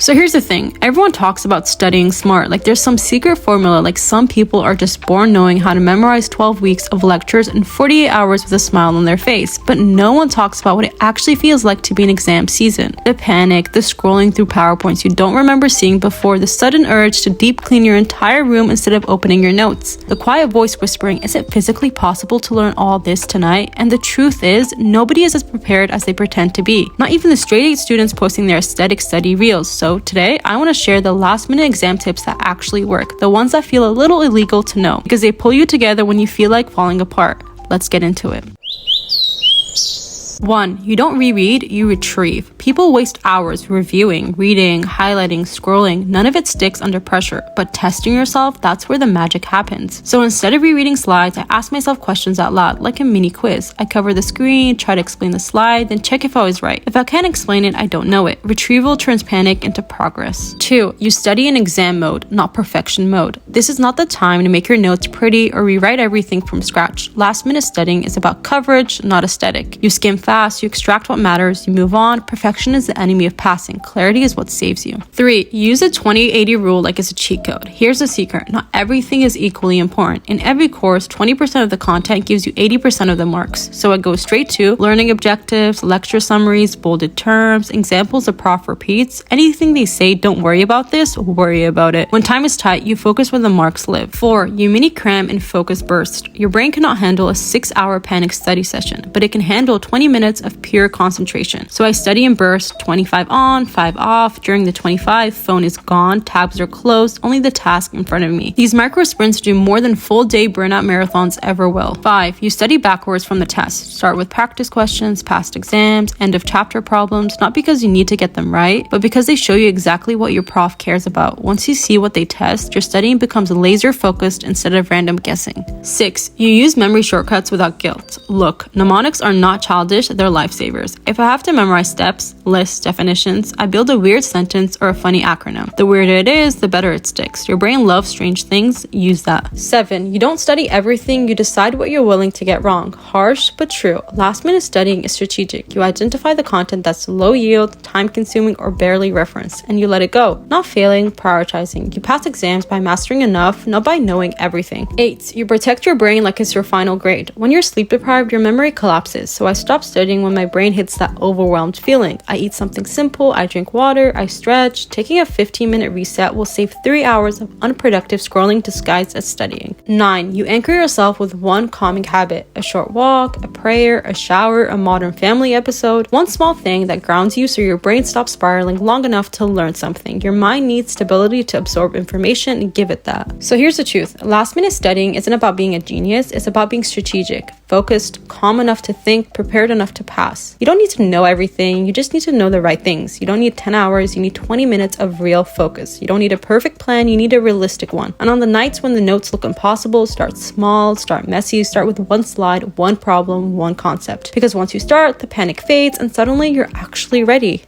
So here's the thing, everyone talks about studying smart, like there's some secret formula, like some people are just born knowing how to memorize 12 weeks of lectures in 48 hours with a smile on their face, but no one talks about what it actually feels like to be in exam season. The panic, the scrolling through PowerPoints you don't remember seeing before, the sudden urge to deep clean your entire room instead of opening your notes. The quiet voice whispering, is it physically possible to learn all this tonight? And the truth is, nobody is as prepared as they pretend to be. Not even the straight A students posting their aesthetic study reels. So today, I want to share the last minute exam tips that actually work, the ones that feel a little illegal to know, because they pull you together when you feel like falling apart. Let's get into it. 1. You don't reread, you retrieve. People waste hours reviewing, reading, highlighting, scrolling. None of it sticks under pressure, but testing yourself, that's where the magic happens. So instead of rereading slides, I ask myself questions out loud, like a mini quiz. I cover the screen, try to explain the slide, then check if I was right. If I can't explain it, I don't know it. Retrieval turns panic into progress. 2. You study in exam mode, not perfection mode. This is not the time to make your notes pretty or rewrite everything from scratch. Last minute studying is about coverage, not aesthetic. You skim fast, you extract what matters, you move on. Perfection is the enemy of passing. Clarity is what saves you. 3. Use a 20-80 rule like it's a cheat code. Here's the secret. Not everything is equally important. In every course, 20% of the content gives you 80% of the marks. So it goes straight to learning objectives, lecture summaries, bolded terms, examples of prof repeats. Anything they say, don't worry about this, worry about it. When time is tight, you focus where the marks live. 4. You mini cram and focus burst. Your brain cannot handle a 6-hour panic study session, but it can handle 20 minutes of pure concentration. So I study in bursts, 25 on, 5 off. During the 25, phone is gone, tabs are closed, only the task in front of me. These micro sprints do more than full day burnout marathons ever will. 5. You study backwards from the test. Start with practice questions, past exams, end of chapter problems, not because you need to get them right, but because they show you exactly what your prof cares about. Once you see what they test, your studying becomes laser focused instead of random guessing. 6. You use memory shortcuts without guilt. Look, mnemonics are not childish, they're lifesavers. If I have to memorize steps, lists, definitions, I build a weird sentence or a funny acronym. The weirder it is, the better it sticks. Your brain loves strange things, use that. 7. You don't study everything, you decide what you're willing to get wrong. Harsh, but true. Last minute studying is strategic. You identify the content that's low yield, time consuming, or barely referenced, and you let it go. Not failing, prioritizing. You pass exams by mastering enough, not by knowing everything. 8. You protect your brain like it's your final grade. When you're sleep deprived, your memory collapses, so I stop studying when my brain hits that overwhelmed feeling. I eat something simple, I drink water, I stretch. Taking a 15-minute reset will save 3 hours of unproductive scrolling disguised as studying. 9. You anchor yourself with one calming habit. A short walk, a prayer, a shower, a Modern Family episode. One small thing that grounds you so your brain stops spiraling long enough to learn something. Your mind needs stability to absorb information, and give it that. So here's the truth. Last minute studying isn't about being a genius, it's about being strategic, focused, calm enough to think, prepared enough to pass. You don't need to know everything, you just need to know the right things. You don't need 10 hours, you need 20 minutes of real focus. You don't need a perfect plan, you need a realistic one. And on the nights when the notes look impossible, start small, start messy, start with one slide, one problem, one concept. Because once you start, the panic fades and suddenly you're actually ready.